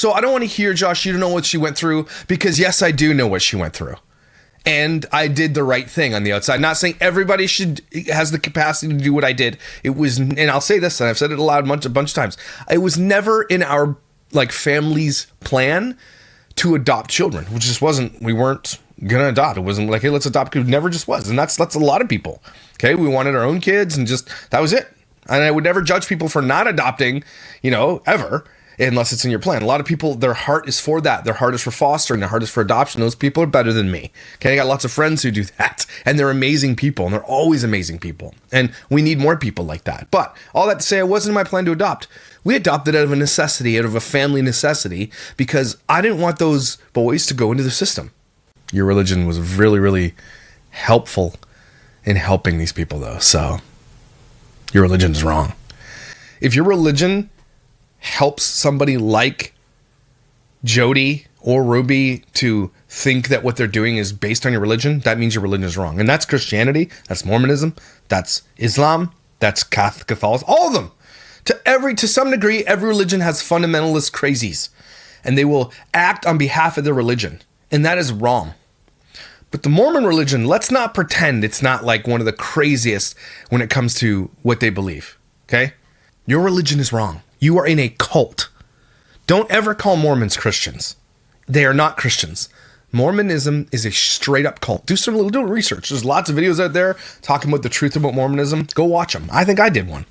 So I don't want to hear, Josh, you don't know what she went through, because yes, I do know what she went through. And I did the right thing on the outside. Not saying everybody has the capacity to do what I did. It was, and I'll say this, and I've said it aloud a bunch of times. It was never in our family's plan to adopt children. Which just wasn't. We weren't gonna adopt. It wasn't like, hey, let's adopt. It never just was, and that's a lot of people. Okay, we wanted our own kids, and just that was it. And I would never judge people for not adopting, ever. Unless it's in your plan. A lot of people, their heart is for that. Their heart is for fostering. Their heart is for adoption. Those people are better than me. Okay, I got lots of friends who do that. And they're amazing people. And they're always amazing people. And we need more people like that. But all that to say, it wasn't my plan to adopt. We adopted out of a necessity, out of a family necessity, because I didn't want those boys to go into the system. Your religion was really, really helpful in helping these people, though. So your religion is wrong. If your religion helps somebody like Jody or Ruby to think that what they're doing is based on your religion, that means your religion is wrong. And that's Christianity, that's Mormonism, that's Islam, that's Catholicism, all of them. To some degree, every religion has fundamentalist crazies, and they will act on behalf of their religion, and that is wrong. But the Mormon religion, let's not pretend it's not like one of the craziest when it comes to what they believe, okay? Your religion is wrong. You are in a cult. Don't ever call Mormons Christians. They are not Christians. Mormonism is a straight up cult. Do some little research. There's lots of videos out there talking about the truth about Mormonism. Go watch them. I think I did one.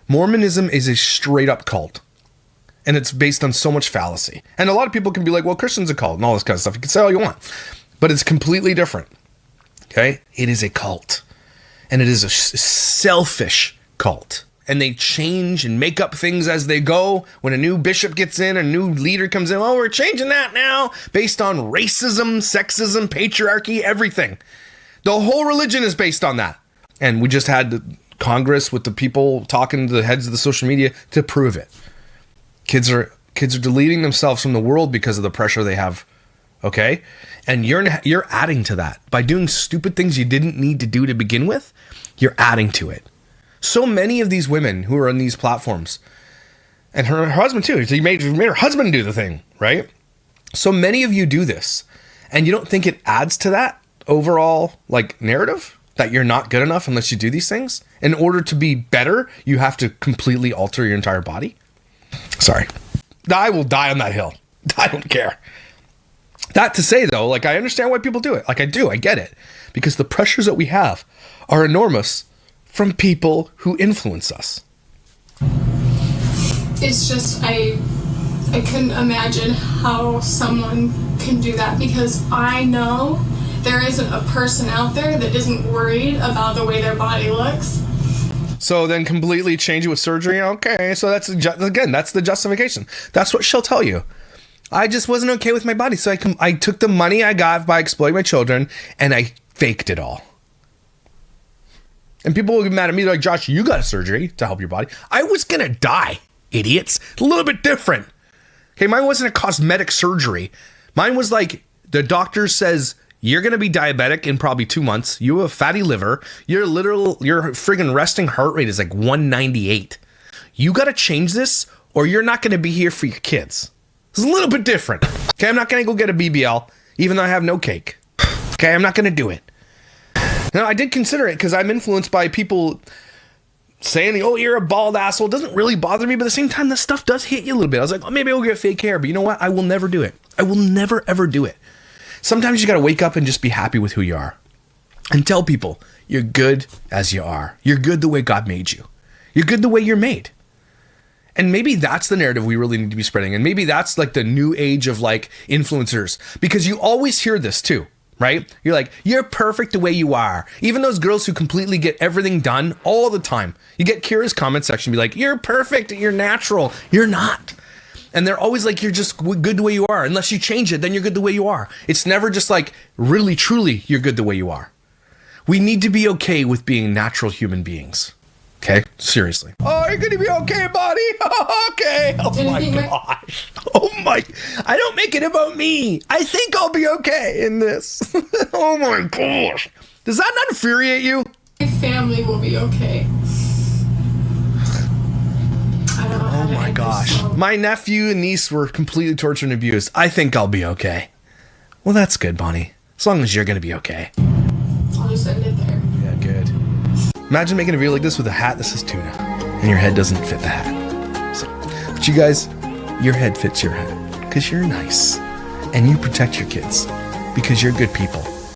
Mormonism is a straight up cult. And it's based on so much fallacy. And a lot of people can be like, well, Christians are a cult and all this kind of stuff. You can say all you want. But it's completely different. Okay? It is a cult. And it is a selfish cult. And they change and make up things as they go. When a new bishop gets in, a new leader comes in, oh, we're changing that now based on racism, sexism, patriarchy, everything. The whole religion is based on that. And we just had the Congress with the people talking to the heads of the social media to prove it. Kids are deleting themselves from the world because of the pressure they have. Okay? And you're adding to that. By doing stupid things you didn't need to do to begin with, you're adding to it. So many of these women who are on these platforms, and her husband too, so you made her husband do the thing, right? So many of you do this, and you don't think it adds to that overall narrative that you're not good enough unless you do these things. In order to be better, you have to completely alter your entire body. Sorry. I will die on that hill. I don't care. That to say though, I understand why people do it. I get it. Because the pressures that we have are enormous from people who influence us. It's just, I couldn't imagine how someone can do that, because I know there isn't a person out there that isn't worried about the way their body looks. So then completely change it with surgery? Okay, so that's the justification. That's what she'll tell you. I just wasn't okay with my body, so I took the money I got by exploiting my children, and I faked it all. And people will get mad at me. They're like, Josh, you got a surgery to help your body. I was going to die, idiots. It's a little bit different. Okay, mine wasn't a cosmetic surgery. Mine was the doctor says, you're going to be diabetic in probably 2 months. You have a fatty liver. Your friggin' resting heart rate is 198. You got to change this or you're not going to be here for your kids. It's a little bit different. Okay, I'm not going to go get a BBL, even though I have no cake. Okay, I'm not going to do it. Now, I did consider it because I'm influenced by people saying, oh, you're a bald asshole. It doesn't really bother me, but at the same time, this stuff does hit you a little bit. I was like, oh, maybe I'll get fake hair, but you know what? I will never do it. I will never, ever do it. Sometimes you got to wake up and just be happy with who you are and tell people you're good as you are. You're good the way God made you. You're good the way you're made. And maybe that's the narrative we really need to be spreading. And maybe that's the new age of influencers, because you always hear this too. Right? You're like, you're perfect the way you are. Even those girls who completely get everything done all the time. You get Kira's comment section be like, you're perfect, you're natural. You're not. And they're always like, you're just good the way you are. Unless you change it, then you're good the way you are. It's never just really, truly, you're good the way you are. We need to be okay with being natural human beings. Okay? Seriously. Oh, you're going to be okay, buddy. Okay. Oh my gosh. Oh my. I don't make it about me. I think I'll be okay in this. Oh my gosh. Does that not infuriate you? My family will be okay. I don't know how my gosh. My nephew and niece were completely tortured and abused. I think I'll be okay. Well, that's good, Bonnie. As long as you're going to be okay. I'll just end it there. Yeah, good. Imagine making a video like this with a hat that says tuna, and your head doesn't fit the hat. So, but you guys, your head fits your hat, because you're nice, and you protect your kids, because you're good people.